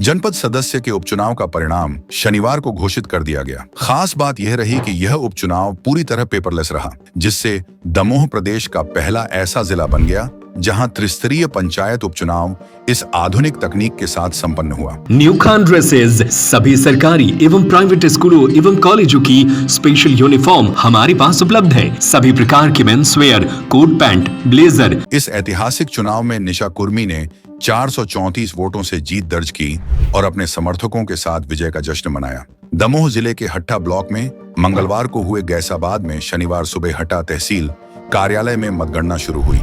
जनपद सदस्य के उपचुनाव का परिणाम शनिवार को घोषित कर दिया गया। खास बात यह रही कि यह उपचुनाव पूरी तरह पेपरलेस रहा, जिससे दमोह प्रदेश का पहला ऐसा जिला बन गया जहां त्रिस्तरीय पंचायत उपचुनाव इस आधुनिक तकनीक के साथ संपन्न हुआ। न्यू खान ड्रेसेज सभी सरकारी एवं प्राइवेट स्कूलों एवं कॉलेजों की स्पेशल यूनिफॉर्म हमारे पास उपलब्ध है। सभी प्रकार के men's wear, coat pant, blazer. इस ऐतिहासिक चुनाव में निशा कुर्मी ने 434 वोटों से जीत दर्ज की और अपने समर्थकों के साथ विजय का जश्न मनाया। दमोह जिले के हट्टा ब्लॉक में मंगलवार को हुए गैसाबाद में शनिवार सुबह हट्टा तहसील कार्यालय में मतगणना शुरू हुई।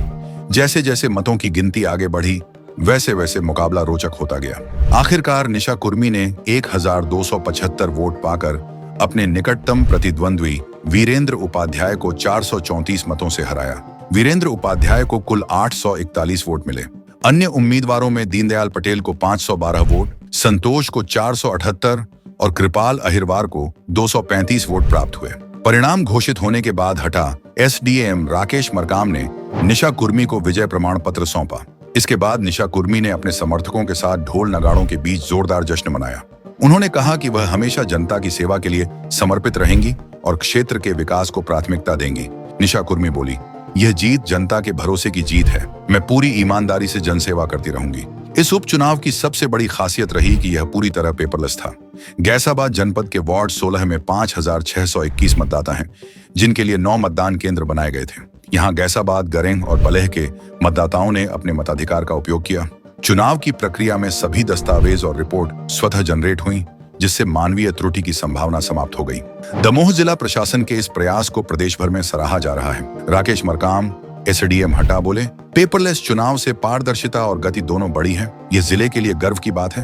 जैसे जैसे मतों की गिनती आगे बढ़ी, वैसे वैसे मुकाबला रोचक होता गया। आखिरकार निशा कुर्मी ने 1275 वोट पाकर अपने निकटतम प्रतिद्वंद्वी वीरेंद्र उपाध्याय को 434 मतों से हराया। वीरेंद्र उपाध्याय को कुल 841 वोट मिले। अन्य उम्मीदवारों में दीनदयाल पटेल को 512 वोट, संतोष को 478 और कृपाल अहिरवार को 235 वोट प्राप्त हुए। परिणाम घोषित होने के बाद हटा एसडीएम राकेश मरकाम ने निशा कुर्मी को विजय प्रमाण पत्र सौंपा। इसके बाद निशा कुर्मी ने अपने समर्थकों के साथ ढोल नगाड़ों के बीच जोरदार जश्न मनाया। उन्होंने कहा कि वह हमेशा जनता की सेवा के लिए समर्पित रहेंगी और क्षेत्र के विकास को प्राथमिकता देंगी। निशा कुर्मी बोली, यह जीत जनता के भरोसे की जीत है। मैं पूरी ईमानदारी से जनसेवा करती रहूंगी। इस उपचुनाव की सबसे बड़ी खासियत रही कि यह पूरी तरह पेपरलेस था। गैसाबाद जनपद के वार्ड 16 में 5621 मतदाता हैं, जिनके लिए 9 मतदान केंद्र बनाए गए थे। यहाँ गैसाबाद, गरेंग और बलेह के मतदाताओं ने अपने मताधिकार का उपयोग किया। चुनाव की प्रक्रिया में सभी दस्तावेज और रिपोर्ट स्वतः जनरेट हुई, जिससे मानवीय त्रुटि की संभावना समाप्त हो गई। दमोह जिला प्रशासन के इस प्रयास को प्रदेश भर में सराहा जा रहा है। राकेश मरकाम, एसडीएम हट्टा बोले, पेपरलेस चुनाव से पारदर्शिता और गति दोनों बढ़ी है। ये जिले के लिए गर्व की बात है।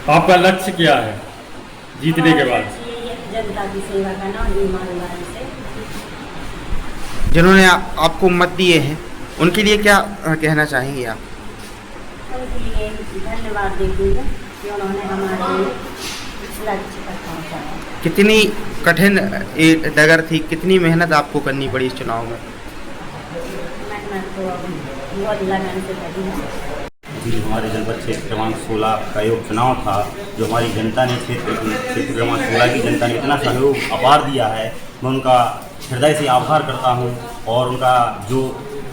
आपका लक्ष्य क्या है जीतने के बाद? जनता की सेवा करना और ईमानदारी से। जिन्होंने आपको मत दिए हैं उनके लिए क्या कहना चाहेंगे आप? उनके लिए धन्यवाद देती हूँ कि उन्होंने हमारे लक्ष्य तक पहुँचाया। कितनी कठिन डगर थी, कितनी मेहनत आपको करनी पड़ी इस चुनाव में? मेहनत तो बहुत लगन से करी है। जी, हमारे जनपद क्षेत्र क्रमांक 16 का ये उपचुनाव था, जो हमारी जनता ने क्षेत्र क्रमांक 16 की जनता ने इतना सहयोग अपार दिया है। मैं उनका हृदय से आभार करता हूँ और उनका जो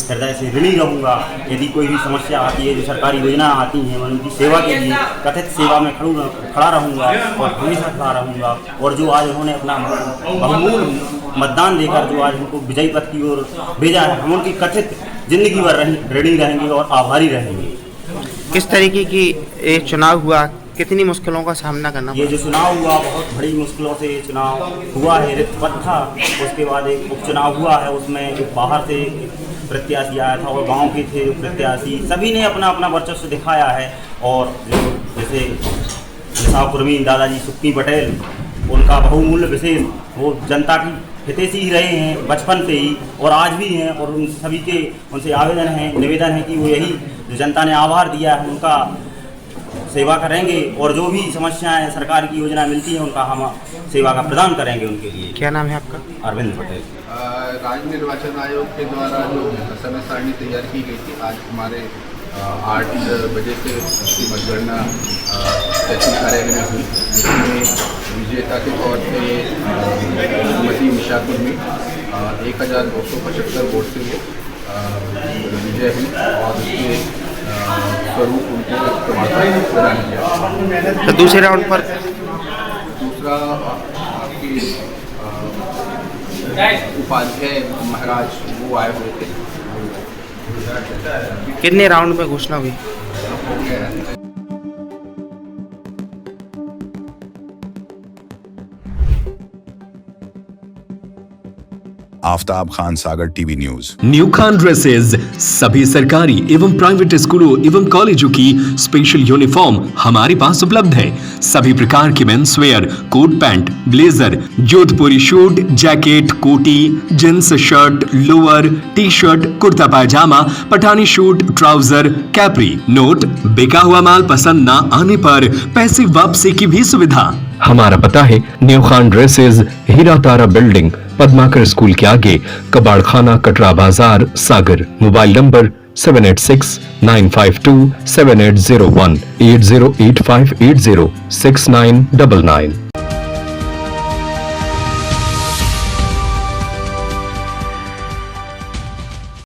हृदय से ऋणी रहूँगा। यदि कोई भी समस्या आती है, जो सरकारी योजना आती हैं, मैं उनकी सेवा के लिए कथित सेवा में खड़ा रहूँगा और हमेशा खड़ा रहूँगा। और जो आज उन्होंने अपना बहुमूल्य मतदान देकर जो आज उनको विजयी पथ की ओर भेजा है, हम उनकी कथित जिंदगी भर ऋणी रहेंगे और आभारी रहेंगे। किस तरीके की ये चुनाव हुआ, कितनी मुश्किलों का सामना करना पड़ा? ये जो चुनाव हुआ, बहुत बड़ी मुश्किलों से ये चुनाव हुआ है। रिक्त पथ था, उसके बाद एक उपचुनाव हुआ है, उसमें एक बाहर से प्रत्याशी आया था और गांव के थे प्रत्याशी। सभी ने अपना अपना वर्चस्व दिखाया है। और जो जैसे निशा कुर्मी दादाजी सुक्की पटेल, उनका बहुमूल्य विशेष, वो जनता की हितैषी ही रहे हैं बचपन से ही और आज भी हैं। और उन सभी के उनसे आवेदन है, निवेदन है कि वो यही जो जनता ने आभार दिया है उनका सेवा करेंगे और जो भी समस्याएं सरकार की योजना मिलती है उनका हम सेवा का प्रदान करेंगे उनके लिए। क्या नाम है आपका? अरविंद पटेल। राज्य निर्वाचन आयोग के द्वारा जो समय सारणी तैयार की गई थी, आज हमारे 8 बजे से उसकी मतगणना तहसील कार्यालय में हुई, जिसमें विजेता के तौर पे श्रीमती निशा कुर्मी 1275 वोट से विजय हुई और उसके स्वरूप उनको प्रमाण पत्र प्रदान किया। तो दूसरे राउंड पर दूसरा आपकी उपाध्याय महाराज वो आए हुए थे। कितने राउंड में घोषणा हुई? Aftab Khan, Sagar TV news. New Khan dresses सभी सरकारी एवं प्राइवेट स्कूलों एवं कॉलेजों की स्पेशल यूनिफॉर्म हमारे पास उपलब्ध है। सभी प्रकार के men's wear, coat pant, blazer, Jodhpuri suit, jacket, कोटी, jeans shirt, lower, T shirt, kurta pyjama, Pathani suit, trouser, capri. Note, बिका हुआ माल पसंद ना आने पर पैसे वापसी की भी सुविधा। हमारा पता है न्यू खान ड्रेसेज, हीरा तारा बिल्डिंग, पद्माकर स्कूल के आगे, कबाड़ खाना, कटरा बाजार, सागर। Mobile number 786-952-7801 8085806999।